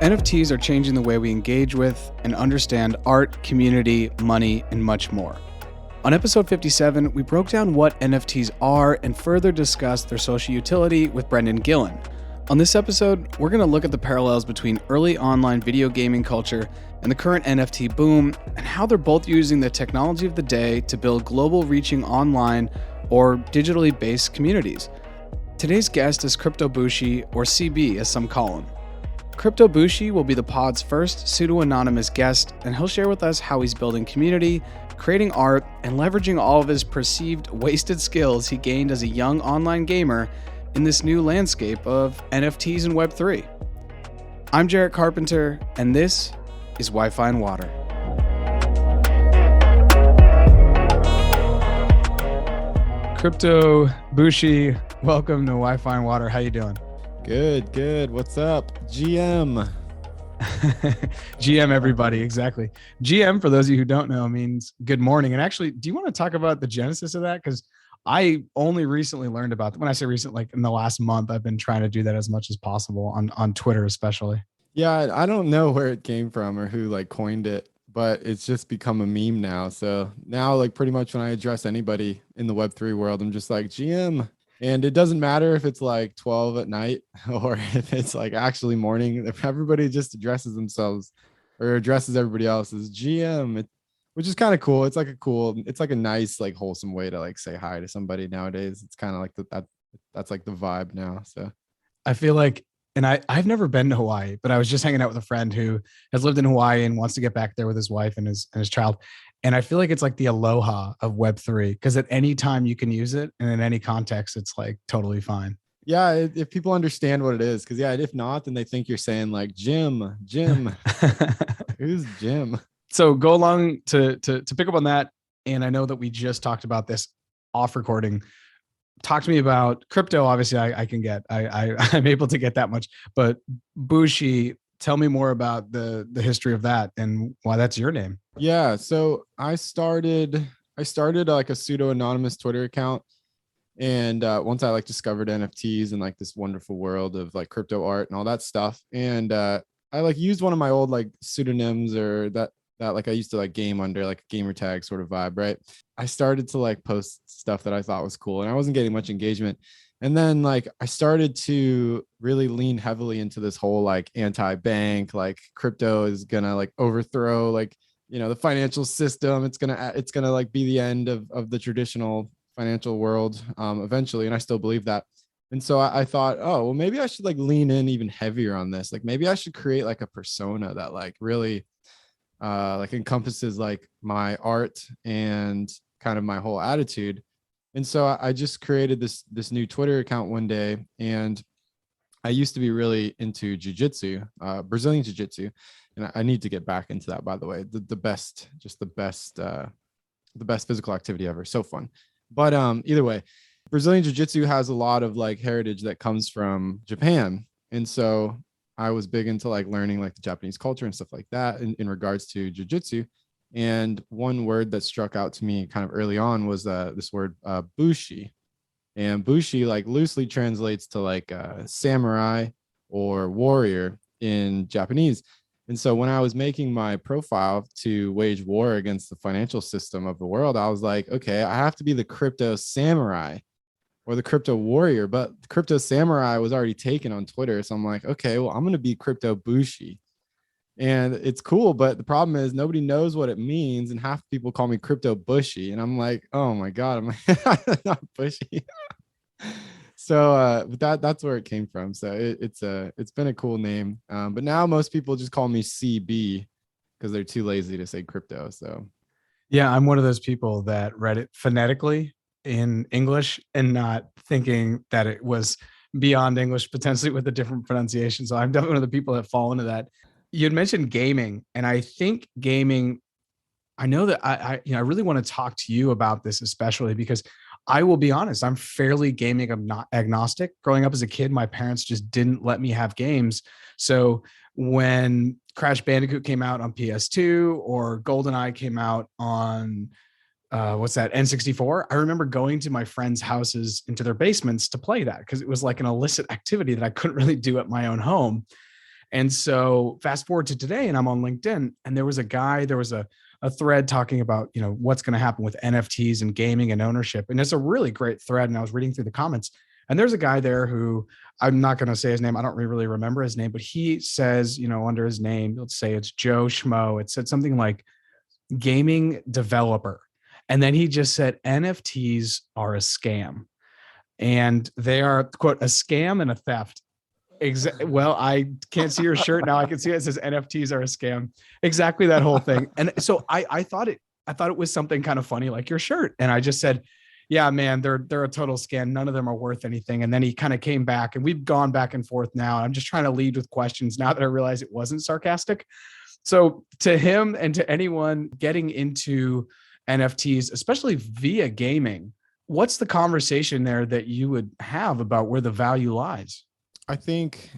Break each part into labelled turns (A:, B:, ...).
A: NFTs are changing the way we engage with and understand art, community, money, and much more. On episode 57, we broke down what NFTs are and further discussed their social utility with Brendan Gillen. On this episode, we're going to look at the parallels between early online video gaming culture and the current NFT boom, and how they're both using the technology of the day to build global reaching online or digitally based communities. Today's guest is Crypto Bushi, or CB as some call him. Crypto Bushi will be the pod's first pseudo-anonymous guest, and he'll share with us how he's building community, creating art, and leveraging all of his perceived wasted skills he gained as a young online gamer in this new landscape of NFTs and Web3. I'm Jarrett Carpenter, and this is Wi-Fi and Water. Crypto Bushi, welcome to Wi-Fi and Water. How you doing?
B: Good. What's up? GM.
A: GM, everybody. Exactly. GM, for those of you who don't know, means good morning. And actually, do you want to talk about the genesis of that? Because I only recently learned about that. When I say recent, like in the last month, I've been trying to do that as much as possible on Twitter, especially.
B: Yeah, I don't know where it came from or who like coined it, but it's just become a meme now. So now, like pretty much when I address anybody in the Web3 world, I'm just like GM. And it doesn't matter if it's like 12 at night or if it's like actually morning. If everybody just addresses themselves or addresses everybody else as GM, which is kind of cool. It's like a nice, like wholesome way to like say hi to somebody nowadays. It's kind of like that's like the vibe now. So
A: I feel like, and I've never been to Hawaii, but I was just hanging out with a friend who has lived in Hawaii and wants to get back there with his wife and his child. And I feel like it's like the aloha of Web3, because at any time you can use it and in any context, it's like totally fine.
B: Yeah, if people understand what it is, because if not, then they think you're saying like Jim. Who's Jim?
A: So go along to pick up on that. And I know that we just talked about this off recording. Talk to me about crypto. Obviously, I can get, I'm able to get that much, but Bushi, tell me more about the history of that and why that's your name.
B: Yeah, so I started like a pseudo-anonymous Twitter account, and once I like discovered NFTs and like this wonderful world of like crypto art and all that stuff, and I like used one of my old like pseudonyms or that like I used to like game under, like a gamer tag sort of vibe, right? I started to like post stuff that I thought was cool, and I wasn't getting much engagement. And then like I started to really lean heavily into this whole like anti-bank, like crypto is gonna like overthrow like, you know, the financial system. It's gonna like be the end of the traditional financial world eventually. And I still believe that. And so I thought, oh, well, maybe I should like lean in even heavier on this. Like maybe I should create like a persona that like really like encompasses like my art and kind of my whole attitude. And so I just created this new Twitter account one day, and I used to be really into jiu-jitsu, Brazilian jiu-jitsu, and I need to get back into that, by the way. The best physical activity ever. So fun. But either way, Brazilian jiu-jitsu has a lot of like heritage that comes from Japan. And so I was big into like learning like the Japanese culture and stuff like that in regards to jiu-jitsu. And one word that struck out to me kind of early on was this word Bushi. And Bushi like loosely translates to like samurai or warrior in Japanese. And so when I was making my profile to wage war against the financial system of the world, I was like, okay, I have to be the crypto samurai or the crypto warrior. But the crypto samurai was already taken on Twitter. So I'm like, okay, well, I'm going to be Crypto Bushi. And it's cool, but the problem is nobody knows what it means, and half people call me Crypto Bushi, and I'm like, oh my god, I'm like, not Bushy. So that's where it came from. So it's been a cool name, but now most people just call me CB because they're too lazy to say crypto. So
A: yeah, I'm one of those people that read it phonetically in English and not thinking that it was beyond English, potentially with a different pronunciation. So I'm definitely one of the people that fall into that. You had mentioned gaming, and I think gaming, I know that I really want to talk to you about this, especially because I will be honest, I'm fairly gaming agnostic. Growing up as a kid, my parents just didn't let me have games. So when Crash Bandicoot came out on PS2 or GoldenEye came out on N64, I remember going to my friends' houses into their basements to play that because it was like an illicit activity that I couldn't really do at my own home. And so fast forward to today, and I'm on LinkedIn, and there was a thread talking about, what's going to happen with NFTs and gaming and ownership. And it's a really great thread. And I was reading through the comments, and there's a guy there who, I'm not going to say his name, I don't really remember his name, but he says, under his name, let's say it's Joe Schmo. It said something like gaming developer. And then he just said NFTs are a scam. And they are, quote, a scam and a theft. Well, I can't see your shirt now. I can see it says NFTs are a scam. Exactly that whole thing. And so I thought it was something kind of funny like your shirt. And I just said, yeah, man, they're a total scam. None of them are worth anything. And then he kind of came back, and we've gone back and forth now. I'm just trying to lead with questions now that I realize it wasn't sarcastic. So to him and to anyone getting into NFTs, especially via gaming, what's the conversation there that you would have about where the value lies?
B: I think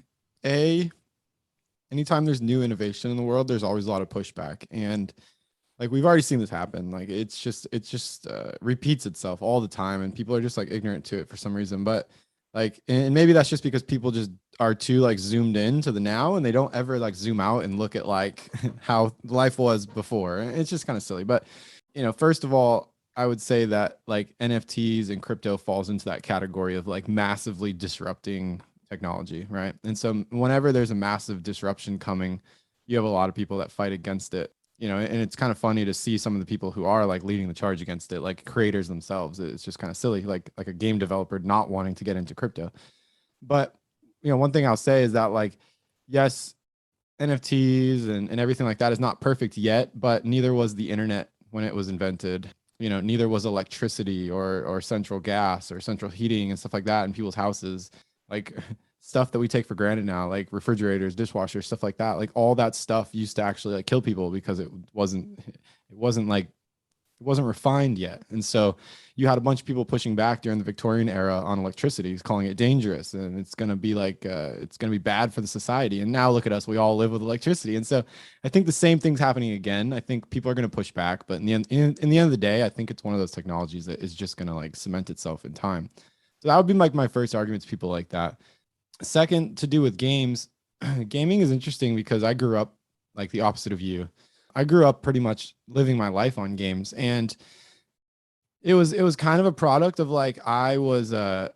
B: anytime there's new innovation in the world, there's always a lot of pushback. And like, we've already seen this happen. Like, it just repeats itself all the time, and people are just like ignorant to it for some reason. But like, and maybe that's just because people just are too like zoomed in to the now, and they don't ever like zoom out and look at like how life was before. It's just kind of silly. But, first of all, I would say that like NFTs and crypto falls into that category of like massively disrupting technology, right? And so whenever there's a massive disruption coming, you have a lot of people that fight against it, and it's kind of funny to see some of the people who are like leading the charge against it, like creators themselves. It's just kind of silly, like a game developer not wanting to get into crypto. But, one thing I'll say is that like, yes, NFTs and everything like that is not perfect yet, but neither was the internet when it was invented. Neither was electricity or central gas or central heating and stuff like that in people's houses. Like stuff that we take for granted now, like refrigerators, dishwashers, stuff like that. Like all that stuff used to actually like kill people because it wasn't refined yet. And so you had a bunch of people pushing back during the Victorian era on electricity, calling it dangerous, and it's going to be like it's going to be bad for the society. And now look at us, we all live with electricity. And so I think the same thing's happening again. I think people are going to push back, but in the end of the day, I think it's one of those technologies that is just going to like cement itself in time. So that would be like my first argument to people like that. Second, to do with games, gaming is interesting because I grew up like the opposite of you. I grew up pretty much living my life on games, and it was kind of a product of like I was a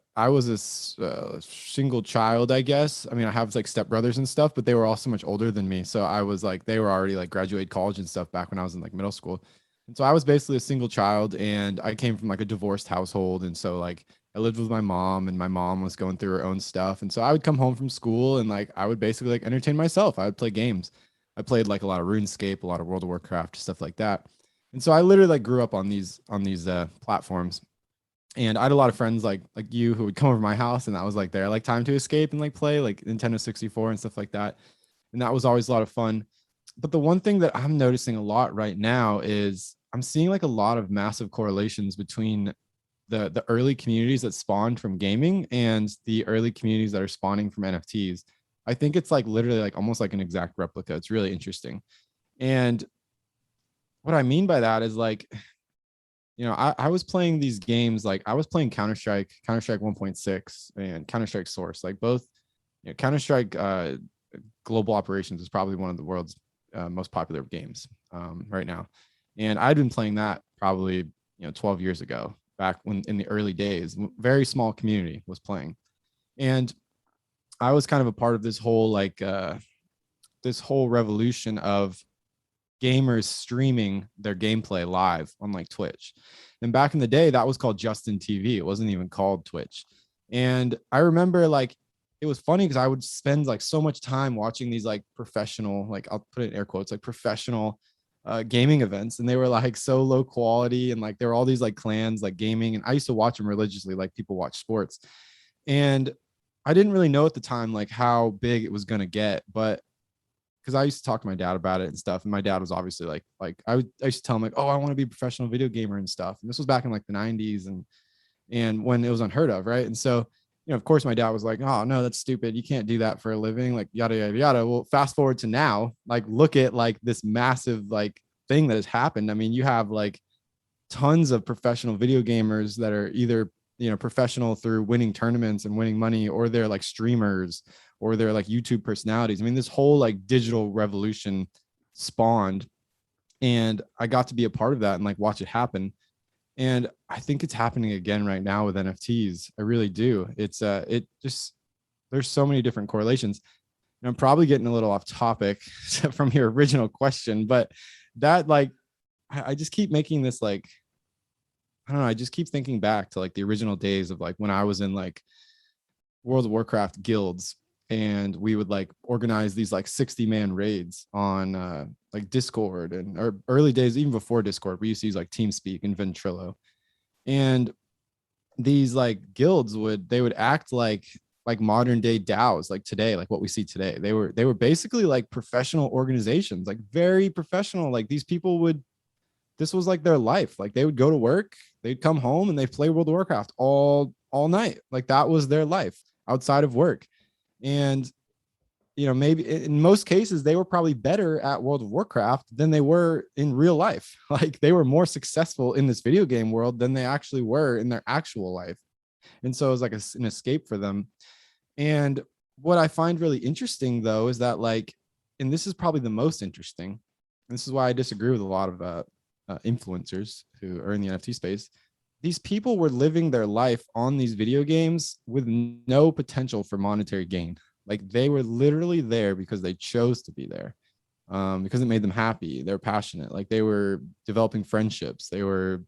B: single child, I guess. I mean, I have like stepbrothers and stuff, but they were all so much older than me. So I was like, they were already like graduated college and stuff back when I was in like middle school. And so I was basically a single child, and I came from like a divorced household. And so like I lived with my mom, and my mom was going through her own stuff. And so I would come home from school, and like I would basically like entertain myself. I would play games. I played like a lot of RuneScape, a lot of World of Warcraft, stuff like that. And so I literally like grew up on these platforms. And I had a lot of friends like you who would come over to my house, and that was like their like time to escape and like play like Nintendo 64 and stuff like that. And that was always a lot of fun. But the one thing that I'm noticing a lot right now is I'm seeing like a lot of massive correlations between the early communities that spawned from gaming and the early communities that are spawning from NFTs. I think it's like literally like almost like an exact replica. It's really interesting. And what I mean by that is like, I was playing these games, like I was playing Counter-Strike 1.6 and Counter-Strike Source, like both, Counter-Strike Global Operations is probably one of the world's most popular games right now. And I'd been playing that probably, 12 years ago, back when in the early days, very small community was playing. And I was kind of a part of this whole like this whole revolution of gamers streaming their gameplay live on like Twitch. And back in the day, that was called Justin TV. It wasn't even called Twitch. And I remember like it was funny because I would spend like so much time watching these like professional, like I'll put it in air quotes, like professional gaming events, and they were like so low quality, and like there were all these like clans like gaming, and I used to watch them religiously like people watch sports. And I didn't really know at the time like how big it was going to get, but because I used to talk to my dad about it and stuff, and my dad was obviously like I used to tell him like, oh, I want to be a professional video gamer and stuff. And this was back in like the 90s and when it was unheard of, right? And so, of course my dad was like, oh no, that's stupid, you can't do that for a living, like yada yada yada. Well, fast forward to now, like look at like this massive like thing that has happened. I mean, you have like tons of professional video gamers that are either professional through winning tournaments and winning money, or they're like streamers, or they're like YouTube personalities. I mean, this whole like digital revolution spawned, and I got to be a part of that and like watch it happen. And I think it's happening again right now with NFTs. I really do. It just, there's so many different correlations. And I'm probably getting a little off topic from your original question, but that like, I just keep making this like, I don't know. I just keep thinking back to like the original days of like when I was in like World of Warcraft guilds, and we would like organize these like 60-man raids on like Discord, and or early days, even before Discord, we used to use like TeamSpeak and Ventrilo. And these like guilds would act like modern day DAOs, like today, like what we see today. They were basically like professional organizations, like very professional. Like these people this was like their life. Like they would go to work, they'd come home, and they'd play World of Warcraft all night. Like that was their life outside of work. And maybe in most cases they were probably better at World of Warcraft than they were in real life. Like they were more successful in this video game world than they actually were in their actual life. And so it was like an escape for them. And what I find really interesting though is that like, and this is probably the most interesting, and this is why I disagree with a lot of influencers who are in the NFT space. These people were living their life on these video games with no potential for monetary gain. Like they were literally there because they chose to be there, because it made them happy. They're passionate. Like they were developing friendships. They were,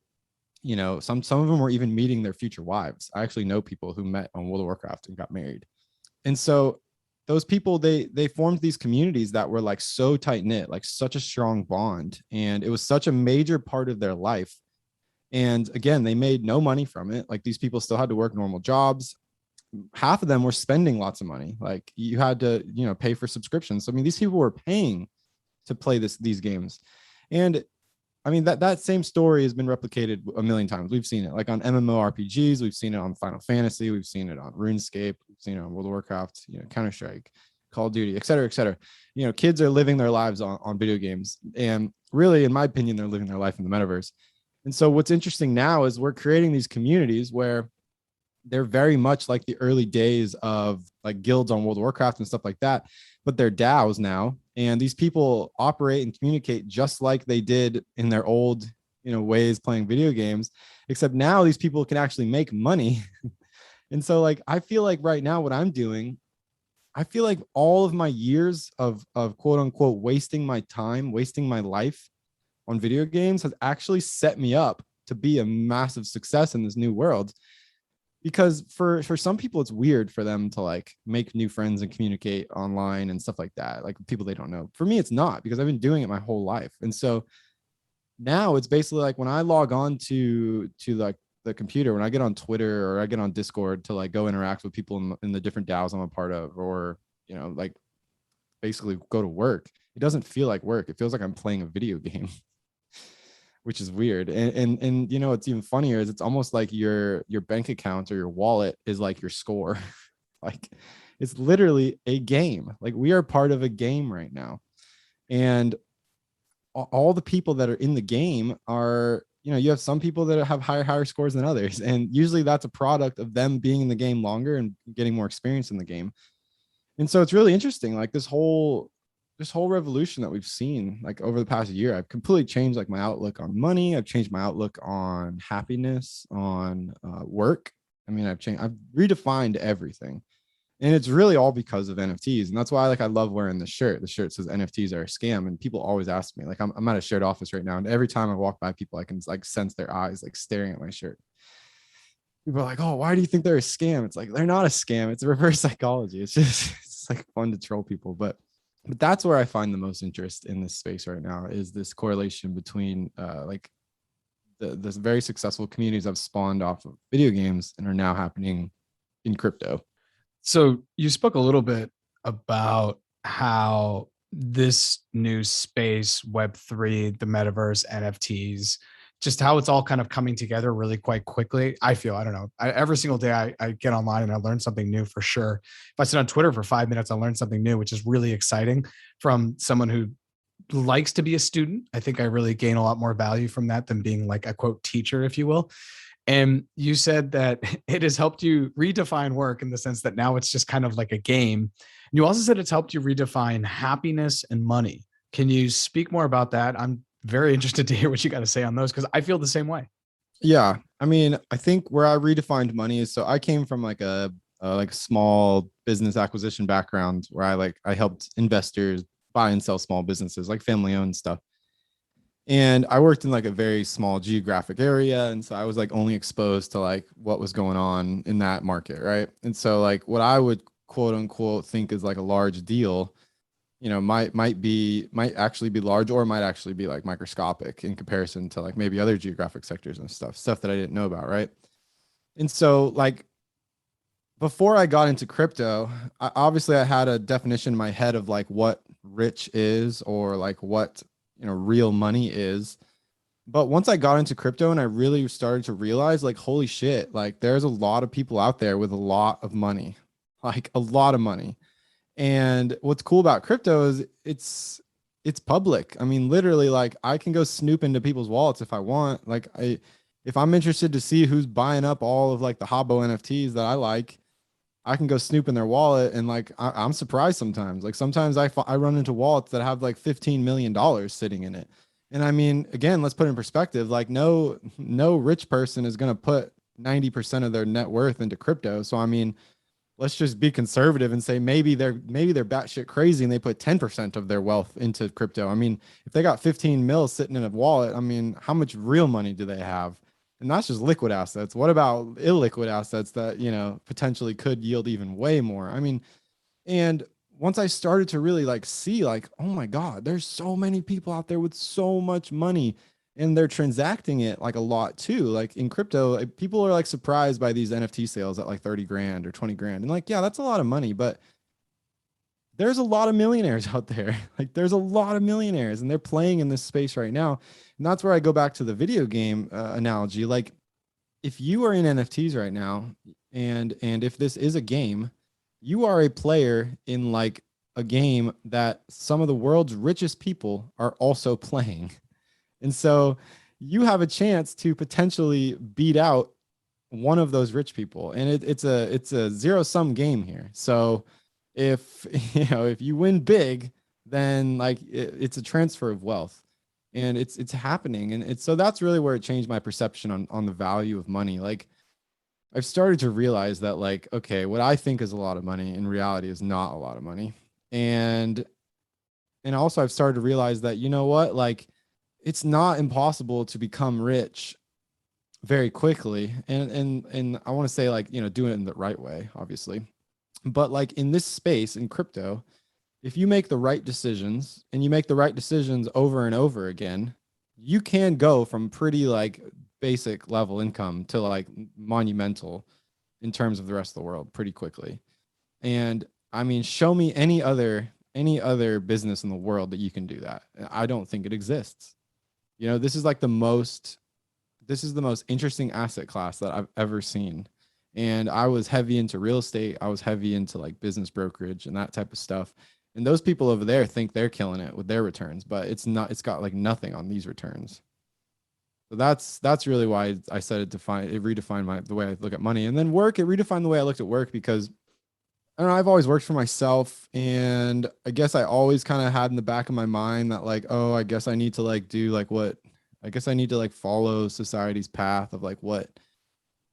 B: some of them were even meeting their future wives. I actually know people who met on World of Warcraft and got married. And so those people, they formed these communities that were like so tight knit, like such a strong bond. And it was such a major part of their life. And again, they made no money from it. Like these people still had to work normal jobs. Half of them were spending lots of money. Like you had to, pay for subscriptions. So, I mean, these people were paying to play these games. And I mean, that same story has been replicated a million times. We've seen it like on MMORPGs. We've seen it on Final Fantasy. We've seen it on RuneScape. We've seen it on World of Warcraft, Counter-Strike, Call of Duty, et cetera, et cetera. Kids are living their lives on video games. And really, in my opinion, they're living their life in the metaverse. And so what's interesting now is we're creating these communities where they're very much like the early days of like guilds on World of Warcraft and stuff like that, but they're DAOs now. And these people operate and communicate just like they did in their old, ways playing video games, except now these people can actually make money. And so like, I feel like right now what I'm doing, I feel like all of my years of quote unquote wasting my time, wasting my life on video games has actually set me up to be a massive success in this new world. Because for some people, it's weird for them to like make new friends and communicate online and stuff like that, like people they don't know. For me, it's not, because I've been doing it my whole life. And so now it's basically like when I log on to like the computer, when I get on Twitter or I get on Discord to like go interact with people in the different DAOs I'm a part of, or, like basically go to work, it doesn't feel like work. It feels like I'm playing a video game. Which is weird. And what's even funnier is it's almost like your bank account or your wallet is like your score. Like it's literally a game. Like we are part of a game right now. And all the people that are in the game are, you have some people that have higher scores than others. And usually that's a product of them being in the game longer and getting more experience in the game. And so it's really interesting. Like this whole revolution that we've seen like over the past year, I've completely changed like my outlook on money. I've changed my outlook on happiness, on work. I mean, I've redefined everything. And it's really all because of NFTs. And that's why I love wearing the shirt. The shirt says NFTs are a scam. And people always ask me, like, I'm at a shared office right now. And every time I walk by people, I can like sense their eyes like staring at my shirt. People are like, oh, why do you think they're a scam? It's like, they're not a scam. It's a reverse psychology. It's just like fun to troll people. But that's where I find the most interest in this space right now, is this correlation between like the very successful communities I've spawned off of video games and are now happening in crypto.
A: So you spoke a little bit about how this new space, Web3, the metaverse, NFTs, just how it's all kind of coming together really quite quickly. I feel, I don't know, every single day I get online and I learn something new for sure. If I sit on Twitter for 5 minutes, I learn something new, which is really exciting from someone who likes to be a student. I think I really gain a lot more value from that than being like a quote teacher, if you will. And you said that it has helped you redefine work in the sense that now it's just kind of like a game. And you also said it's helped you redefine happiness and money. Can you speak more about that? I'm very interested to hear what you got to say on those because I feel the same way.
B: Yeah. I mean, I think where I redefined money is, so I came from like a like small business acquisition background where I helped investors buy and sell small businesses, like family owned stuff. And I worked in like a very small geographic area. And so I was like only exposed to like what was going on in that market. Right. And so like what I would quote unquote think is like a large deal, you know, might actually be large, or might actually be like microscopic in comparison to like maybe other geographic sectors and stuff that I didn't know about. Right. And so like before I got into crypto, obviously I had a definition in my head of like what rich is, or like what, you know, real money is. But once I got into crypto and I really started to realize like, holy shit, like there's a lot of people out there with a lot of money, like a lot of money. And what's cool about crypto is it's public. I mean, literally, like I can go snoop into people's wallets if I want. If I'm interested to see who's buying up all of like the Habo NFTs that I like, I can go snoop in their wallet. And like I'm surprised sometimes. Like sometimes I run into wallets that have like $15 million sitting in it. And I mean, again, let's put it in perspective. Like no rich person is going to put 90% of their net worth into crypto. So I mean, let's just be conservative and say maybe they're batshit crazy and they put 10% of their wealth into crypto. I mean, if they got 15 mil sitting in a wallet, I mean, how much real money do they have? And that's just liquid assets. What about illiquid assets that, you know, potentially could yield even way more? I mean, and once I started to really like see like, oh my God, there's so many people out there with so much money, and they're transacting it like a lot too. Like in crypto, like, people are like surprised by these NFT sales at like 30 grand or 20 grand. And like, yeah, that's a lot of money, but there's a lot of millionaires out there. Like there's a lot of millionaires and they're playing in this space right now. And that's where I go back to the video game analogy. Like if you are in NFTs right now, and if this is a game, you are a player in like a game that some of the world's richest people are also playing. And so you have a chance to potentially beat out one of those rich people. And it's a zero sum game here. So if you know, if you win big, then like it's a transfer of wealth, and it's happening. And it's, so that's really where it changed my perception on the value of money. Like I've started to realize that like, okay, what I think is a lot of money in reality is not a lot of money. And also I've started to realize that, you know what, like it's not impossible to become rich very quickly. And I want to say like, you know, doing it in the right way, obviously. But like in this space in crypto, if you make the right decisions and you make the right decisions over and over again, you can go from pretty like basic level income to like monumental in terms of the rest of the world pretty quickly. And I mean, show me any other business in the world that you can do that. I don't think it exists. You know, this is the most interesting asset class that I've ever seen. And I was heavy into real estate. I was heavy into like business brokerage and that type of stuff. And those people over there think they're killing it with their returns, but it's not, it's got like nothing on these returns. So that's really why I said it redefined the way I look at money. And then work, it redefined the way I looked at work, because I don't know, I've always worked for myself, and I guess I always kind of had in the back of my mind that like, oh, I guess I need to like do like what, I guess I need to like follow society's path of like what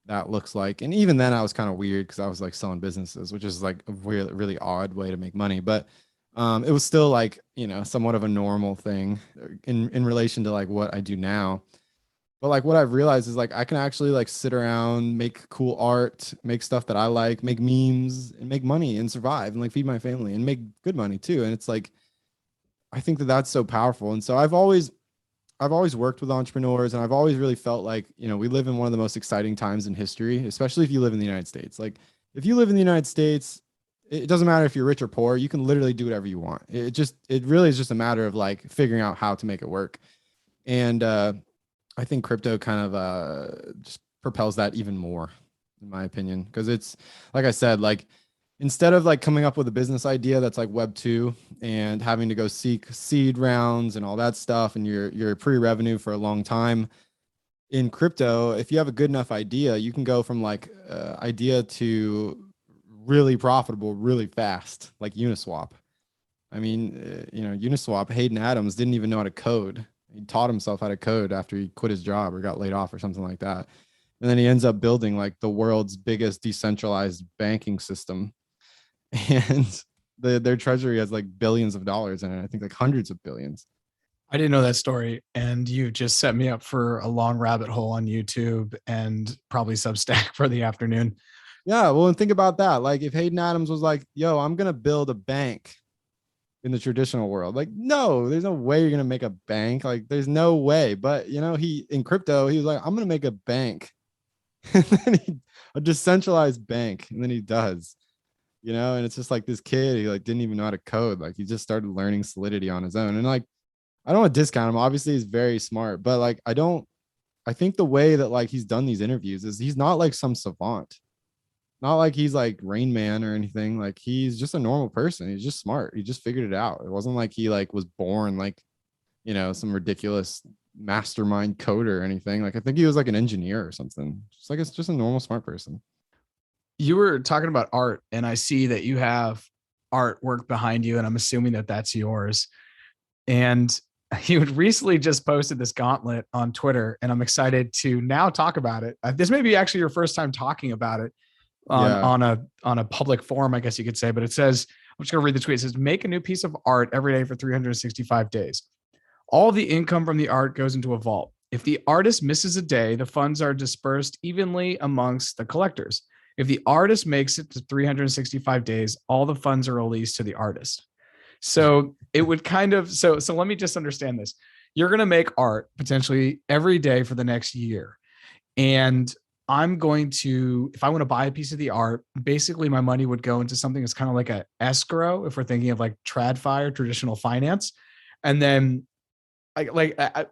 B: that looks like. And even then I was kind of weird because I was like selling businesses, which is like a really, really odd way to make money. But it was still like, you know, somewhat of a normal thing in relation to like what I do now. But like what I've realized is like I can actually like sit around, make cool art, make stuff that I like, make memes, and make money and survive and like feed my family and make good money too. And it's like I think that that's so powerful. And so I've always worked with entrepreneurs, and I've always really felt like, you know, we live in one of the most exciting times in history, especially if you live in the United States. Like if you live in the United States, it doesn't matter if you're rich or poor, you can literally do whatever you want. It really is just a matter of like figuring out how to make it work. And I think crypto kind of just propels that even more, in my opinion, because it's like I said, like instead of like coming up with a business idea that's like web 2 and having to go seek seed rounds and all that stuff, and you're pre-revenue for a long time, in crypto, if you have a good enough idea, you can go from like idea to really profitable really fast, like Uniswap. I mean, Uniswap, Hayden Adams didn't even know how to code. He taught himself how to code after he quit his job or got laid off or something like that. And then he ends up building like the world's biggest decentralized banking system. And their treasury has like billions of dollars in it. I think like hundreds of billions.
A: I didn't know that story, and you just set me up for a long rabbit hole on YouTube and probably Substack for the afternoon.
B: Yeah. Well, and think about that. Like if Hayden Adams was like, yo, I'm going to build a bank in the traditional world. Like, no, there's no way you're gonna make a bank. Like, there's no way. But he in crypto, he was like, I'm gonna make a bank, and then a decentralized bank, and then he does. And it's just like this kid, he like didn't even know how to code. Like, he just started learning Solidity on his own. And like, I don't want to discount him. Obviously, he's very smart, but like, I think the way that like he's done these interviews is he's not like some savant. Not like he's like Rain Man or anything. Like he's just a normal person. He's just smart. He just figured it out. It wasn't like he like was born like, some ridiculous mastermind coder or anything. Like I think he was like an engineer or something. Just like it's just a normal smart person.
A: You were talking about art, and I see that you have artwork behind you, and I'm assuming that that's yours. And you recently just posted this gauntlet on Twitter, and I'm excited to now talk about it. This may be actually your first time talking about it on a public forum, I guess you could say, but it says, I'm just going to read the tweet. It says, make a new piece of art every day for 365 days. All the income from the art goes into a vault. If the artist misses a day, the funds are dispersed evenly amongst the collectors. If the artist makes it to 365 days, all the funds are released to the artist. So it would kind of, so let me just understand this. You're going to make art potentially every day for the next year. And I'm going to, if I want to buy a piece of the art, basically my money would go into something that's kind of like a escrow, if we're thinking of like TradFi or traditional finance. And then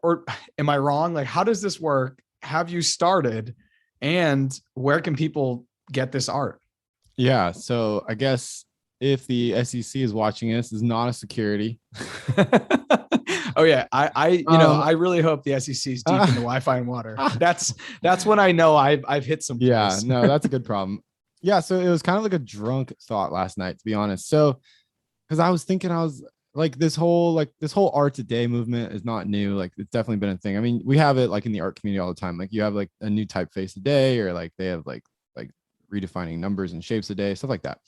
A: or am I wrong? Like, how does this work? Have you started? And where can people get this art?
B: Yeah. So I guess if the SEC is watching this is not a security.
A: Oh yeah. I really hope the SEC is deep in the Wi-Fi and water. That's when I know I've hit some place.
B: Yeah, no, that's a good problem. Yeah. So it was kind of like a drunk thought last night, to be honest. So, cause I was thinking, I was like, this whole art today movement is not new. Like it's definitely been a thing. I mean, we have it like in the art community all the time. Like you have like a new typeface a day, or like they have like redefining numbers and shapes a day, stuff like that.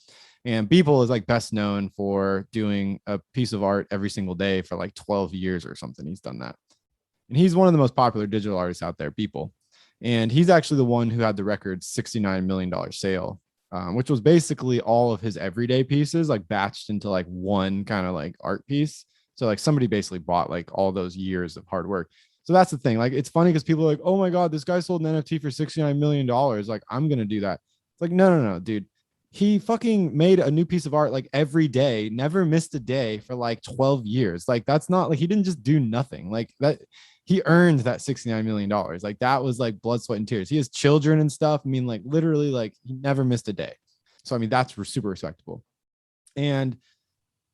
B: And Beeple is like best known for doing a piece of art every single day for like 12 years or something. He's done that. And he's one of the most popular digital artists out there, Beeple. And he's actually the one who had the record $69 million sale, which was basically all of his everyday pieces, like batched into like one kind of like art piece. So like somebody basically bought like all those years of hard work. So that's the thing. Like, it's funny because people are like, oh my God, this guy sold an NFT for $69 million. Like, I'm going to do that. It's like, no, dude. He fucking made a new piece of art like every day, never missed a day for like 12 years. Like, that's not like he didn't just do nothing like that. He earned that $69 million. Like, that was like blood, sweat, and tears. He has children and stuff. I mean, like, literally, like, he never missed a day. So, I mean, that's super respectable. And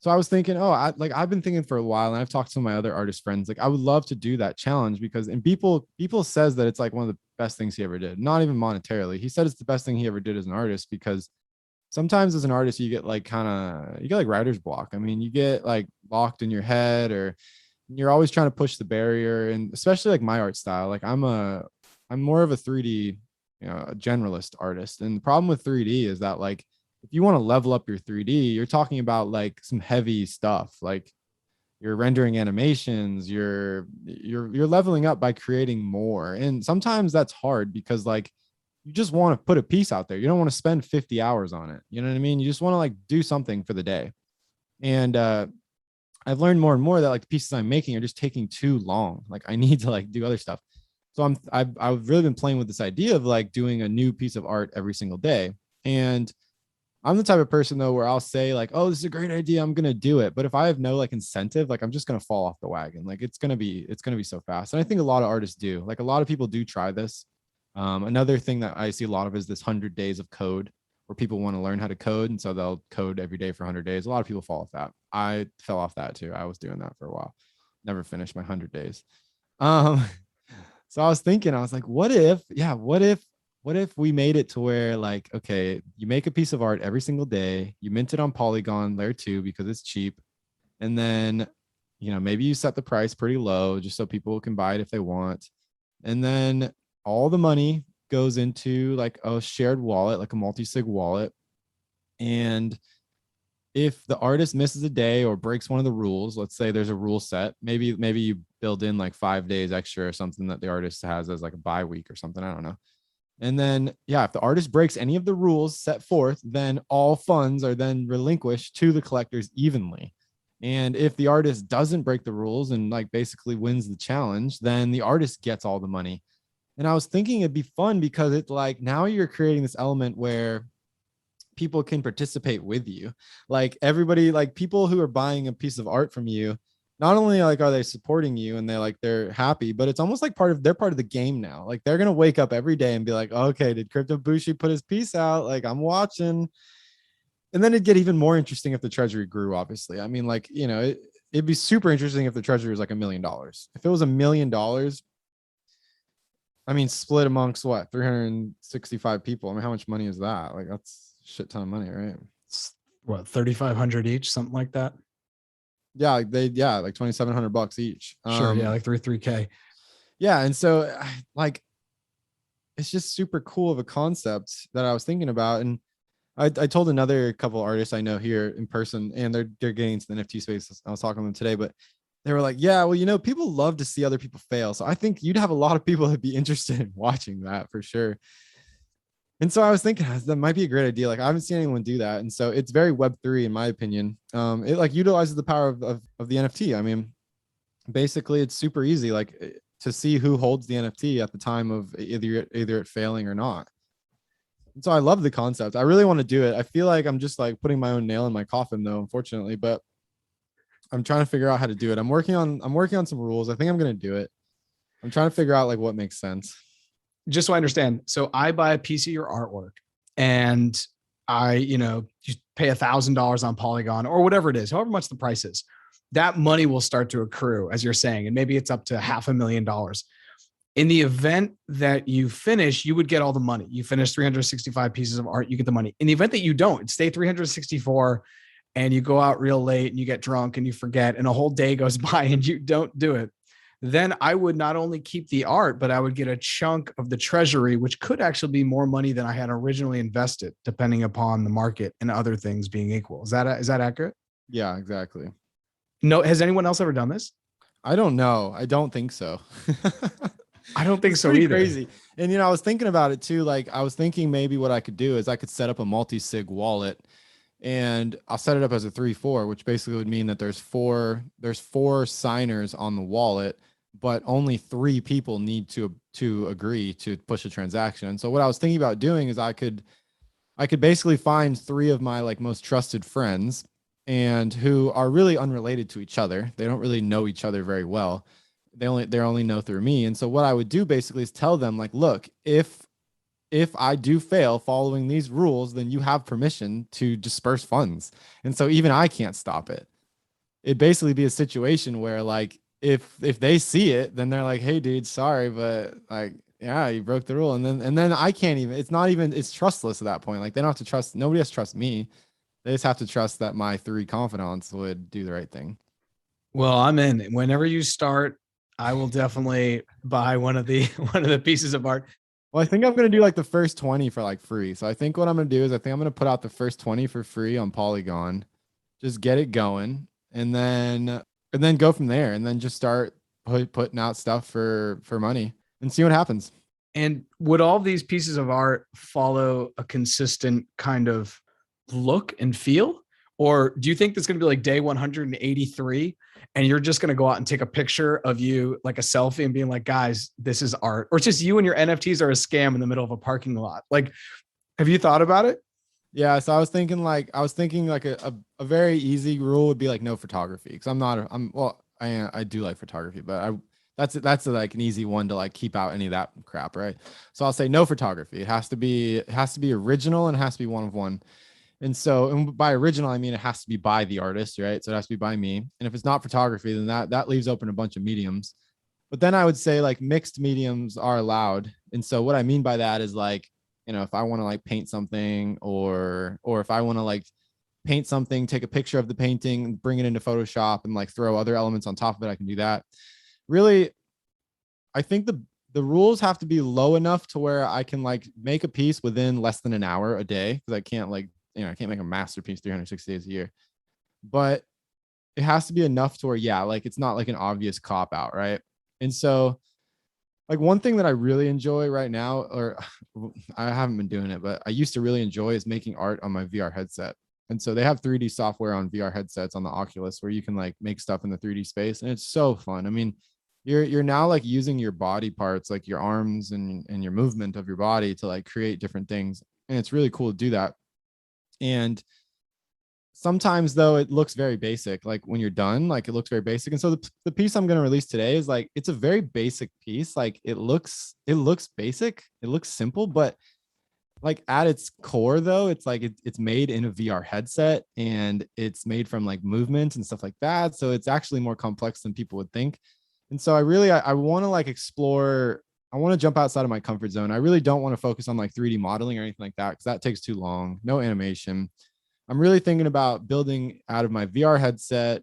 B: so I was thinking, I've been thinking for a while, and I've talked to some of my other artist friends. Like, I would love to do that challenge because, and people says that it's like one of the best things he ever did. Not even monetarily. He said it's the best thing he ever did as an artist because sometimes as an artist, you get like writer's block. I mean, you get like locked in your head, or you're always trying to push the barrier. And especially like my art style, like I'm more of a 3D, a generalist artist. And the problem with 3D is that like, if you want to level up your 3D, you're talking about like some heavy stuff. Like you're rendering animations, you're leveling up by creating more. And sometimes that's hard because like, you just want to put a piece out there. You don't want to spend 50 hours on it. You know what I mean? You just want to like do something for the day. And I've learned more and more that like the pieces I'm making are just taking too long. Like I need to like do other stuff. So I've really been playing with this idea of like doing a new piece of art every single day. And I'm the type of person though, where I'll say like, oh, this is a great idea, I'm going to do it. But if I have no like incentive, like I'm just going to fall off the wagon. Like it's going to be so fast. And I think a lot of artists do. Like a lot of people do try this. Another thing that I see a lot of is this 100 days of code, where people want to learn how to code. And so they'll code every day for 100 days. A lot of people fall off that. I fell off that too. I was doing that for a while. Never finished my 100 days. So I was like, what if we made it to where like, okay, you make a piece of art every single day, you mint it on Polygon layer 2 because it's cheap. And then, maybe you set the price pretty low just so people can buy it if they want. And then all the money goes into like a shared wallet, like a multi-sig wallet. And if the artist misses a day or breaks one of the rules, let's say there's a rule set, maybe you build in like 5 days extra or something that the artist has as like a bye week or something, I don't know. And then, yeah, if the artist breaks any of the rules set forth, then all funds are then relinquished to the collectors evenly. And if the artist doesn't break the rules and like basically wins the challenge, then the artist gets all the money. And I was thinking it'd be fun because it's like now you're creating this element where people can participate with you. Like everybody, like people who are buying a piece of art from you, not only like are they supporting you and they're happy, but it's almost like they're part of the game now. Like they're gonna wake up every day and be like, okay, did Crypto Bushi put his piece out? Like I'm watching. And then it'd get even more interesting if the treasury grew, obviously. I mean, like, it'd be super interesting if the treasury was like $1 million. If it was $1 million, I mean, split amongst what, 365 people. I mean, how much money is that? Like that's a shit ton of money, right?
A: It's, what, 3,500 each, something like that?
B: Yeah, like like $2,700 each.
A: Sure, yeah, like 3K.
B: Yeah, and so like it's just super cool of a concept that I was thinking about. And I told another couple artists I know here in person, and they're getting into the NFT space. I was talking to them today, but they were like, yeah, well, people love to see other people fail. So I think you'd have a lot of people that'd be interested in watching that for sure. And so I was thinking that might be a great idea. Like I haven't seen anyone do that. And so it's very Web3 in my opinion. It like utilizes the power of the NFT. I mean, basically it's super easy, like to see who holds the NFT at the time of either it failing or not. So I love the concept. I really want to do it. I feel like I'm just like putting my own nail in my coffin though, unfortunately, but I'm trying to figure out how to do it. I'm working on some rules. I think I'm going to do it. I'm trying to figure out like what makes sense.
A: Just so I understand. So I buy a piece of your artwork and you pay $1,000 on Polygon or whatever it is, however much the price is. That money will start to accrue, as you're saying, and maybe it's up to $500,000. In the event that you finish, you would get all the money. You finish 365 pieces of art, you get the money. In the event that you don't, stay 364 and you go out real late and you get drunk and you forget and a whole day goes by and you don't do it, then I would not only keep the art, but I would get a chunk of the treasury, which could actually be more money than I had originally invested, depending upon the market and other things being equal. Is that accurate?
B: Yeah, exactly.
A: No, has anyone else ever done this?
B: I don't know. I don't think so.
A: I don't think
B: it's
A: so
B: pretty
A: either.
B: Crazy. And I was thinking about it too. Like I was thinking maybe what I could do is I could set up a multi-sig wallet, and I'll set it up as a 3-4, which basically would mean that there's four signers on the wallet, but only 3 people need to agree to push a transaction. And so what I was thinking about doing is I could basically find 3 of my like most trusted friends and who are really unrelated to each other. They don't really know each other very well. They only know through me. And so what I would do basically is tell them like, look, if I do fail following these rules, then you have permission to disperse funds. And so even I can't stop it. It'd basically be a situation where like, if they see it, then they're like, hey dude, sorry, but like, yeah, you broke the rule. And then I can't even, it's trustless at that point. Like they don't have to trust, nobody has to trust me. They just have to trust that my 3 confidants would do the right thing.
A: Well, I'm in. Whenever you start, I will definitely buy one of the pieces of art.
B: Well, I think I'm going to do like the first 20 for like free. So I think what I'm going to do is I think I'm going to put out the first 20 for free on Polygon, just get it going, and then go from there, and then just start putting out stuff for money and see what happens.
A: And would all these pieces of art follow a consistent kind of look and feel? Or do you think that's going to be like day 183 and you're just going to go out and take a picture of you, like a selfie, and being like, guys, this is art? Or it's just you and your NFTs are a scam in the middle of a parking lot? Like, have you thought about it?
B: Yeah. So I was thinking like a very easy rule would be like no photography. Cause I do like photography, but that's like an easy one to like keep out any of that crap. Right. So I'll say no photography. It has to be original, and it has to be one of one. And so, and by original, I mean, it has to be by the artist, right? So it has to be by me. And if it's not photography, then that leaves open a bunch of mediums. But then I would say like mixed mediums are allowed. And so what I mean by that is like, if I want to like paint something or if I want to like paint something, take a picture of the painting, bring it into Photoshop and like throw other elements on top of it, I can do that. Really, I think the rules have to be low enough to where I can like make a piece within less than an hour a day. Cause I can't like, I can't make a masterpiece 360 days a year, but it has to be enough to where, yeah, like it's not like an obvious cop out. Right. And so like one thing that I really enjoy right now, or I haven't been doing it, but I used to really enjoy is making art on my VR headset. And so they have 3D software on VR headsets on the Oculus where you can like make stuff in the 3D space. And it's so fun. I mean, you're now like using your body parts, like your arms and your movement of your body to like create different things. And it's really cool to do that. And sometimes though, it looks very basic. Like when you're done, like it looks very basic. And so the piece I'm going to release today is like, it's a very basic piece. Like it looks basic. It looks simple, but like at its core though, it's like, it's made in a VR headset and it's made from like movement and stuff like that. So it's actually more complex than people would think. And so I want to like explore, I want to jump outside of my comfort zone. I really don't want to focus on like 3D modeling or anything like that, because that takes too long. No animation. I'm really thinking about building out of my VR headset,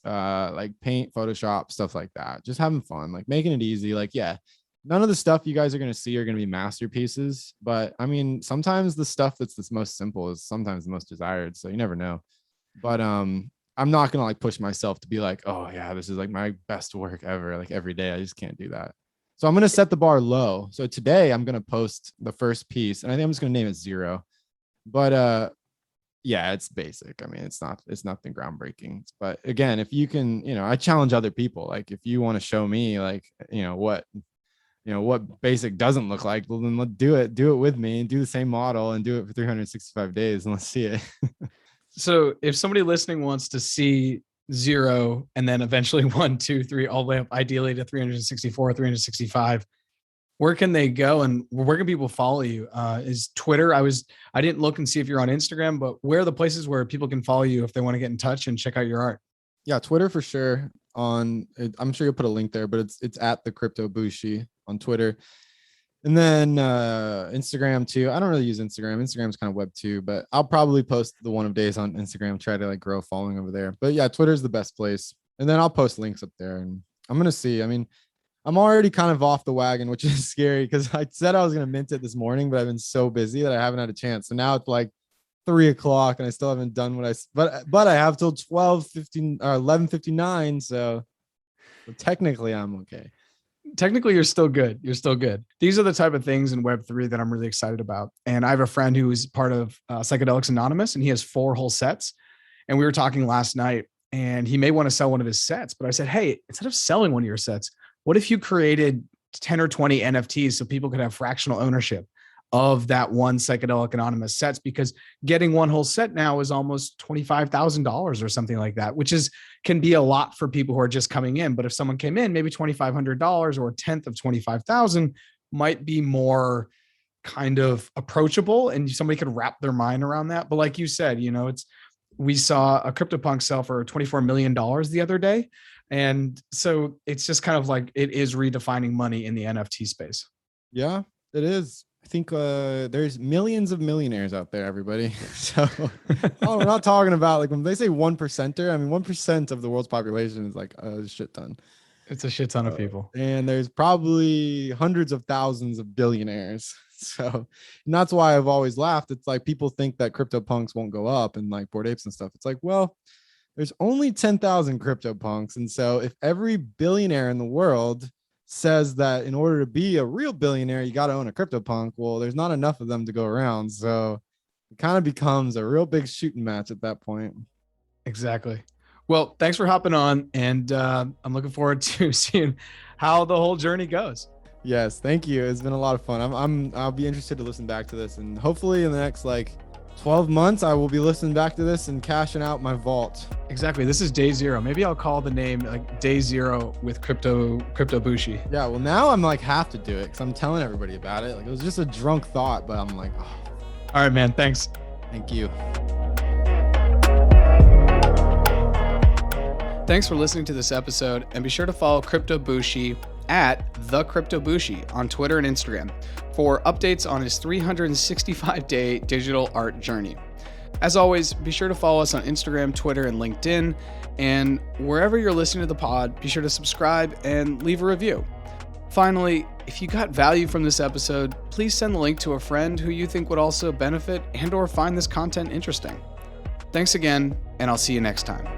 B: like paint, Photoshop, stuff like that. Just having fun, like making it easy. Like, yeah, none of the stuff you guys are going to see are going to be masterpieces. But I mean, sometimes the stuff that's the most simple is sometimes the most desired. So you never know. But I'm not going to like push myself to be like, oh yeah, this is like my best work ever. Like every day, I just can't do that. So I'm going to set the bar low. So today I'm going to post the first piece and I think I'm just going to name it 0. But yeah, it's basic. I mean, it's nothing groundbreaking. But again, if you can, I challenge other people. Like if you want to show me like, what basic doesn't look like, well, then let's do it with me and do the same model and do it for 365 days and let's see it.
A: So if somebody listening wants to see 0 and then eventually 1, 2, 3, all the way up ideally to 364, 365, where can they go and where can people follow you? Is Twitter? I didn't look and see if you're on Instagram, but where are the places where people can follow you if they want to get in touch and check out your art?
B: Yeah, Twitter for sure. I'm sure you'll put a link there, but it's at the Crypto Bushi on Twitter. And then Instagram too. I don't really use Instagram. Instagram's kind of web too, but I'll probably post the one of days on Instagram, try to like grow a following over there. But yeah, Twitter's the best place. And then I'll post links up there and I'm going to see. I mean, I'm already kind of off the wagon, which is scary because I said I was going to mint it this morning, but I've been so busy that I haven't had a chance. So now it's like 3:00 and I still haven't done but I have till 12:15 or 11:59. So technically I'm okay.
A: Technically, you're still good. These are the type of things in Web3 that I'm really excited about. And I have a friend who is part of Psychedelics Anonymous, and he has 4 whole sets. And we were talking last night, and he may want to sell one of his sets. But I said, hey, instead of selling one of your sets, what if you created 10 or 20 NFTs so people could have fractional ownership of that one Psychedelic Anonymous sets? Because getting one whole set now is almost $25,000 or something like that, which can be a lot for people who are just coming in. But if someone came in, maybe $2,500 or a tenth of 25,000 might be more kind of approachable and somebody could wrap their mind around that. But like you said, we saw a CryptoPunk sell for $24 million the other day. And so it's just kind of like it is redefining money in the NFT space.
B: Yeah, it is. I think there's millions of millionaires out there, everybody. So we're not talking about like when they say 1%er, I mean, 1% of the world's population is like a shit ton.
A: It's a shit ton of people.
B: And there's probably hundreds of thousands of billionaires. So and that's why I've always laughed. It's like people think that CryptoPunks won't go up and like Bored Apes and stuff. It's like, well, there's only 10,000 CryptoPunks. And so if every billionaire in the world says that in order to be a real billionaire, you got to own a CryptoPunk, well, there's not enough of them to go around. So it kind of becomes a real big shooting match at that point.
A: Exactly. Well, thanks for hopping on. And I'm looking forward to seeing how the whole journey goes.
B: Yes. Thank you. It's been a lot of fun. I'll be interested to listen back to this. And hopefully in the next 12 months, I will be listening back to this and cashing out my vault.
A: Exactly. This is day 0. Maybe I'll call the name like day 0 with Crypto Bushi.
B: Yeah. Well, now I'm have to do it because I'm telling everybody about it. Like it was just a drunk thought, but I'm like, oh.
A: All right, man. Thanks.
B: Thank you.
A: Thanks for listening to this episode, and be sure to follow Crypto Bushi at the Crypto Bushi on Twitter and Instagram for updates on his 365-day digital art journey. As always, be sure to follow us on Instagram, Twitter, and LinkedIn. And wherever you're listening to the pod, be sure to subscribe and leave a review. Finally, if you got value from this episode, please send the link to a friend who you think would also benefit and/or find this content interesting. Thanks again, and I'll see you next time.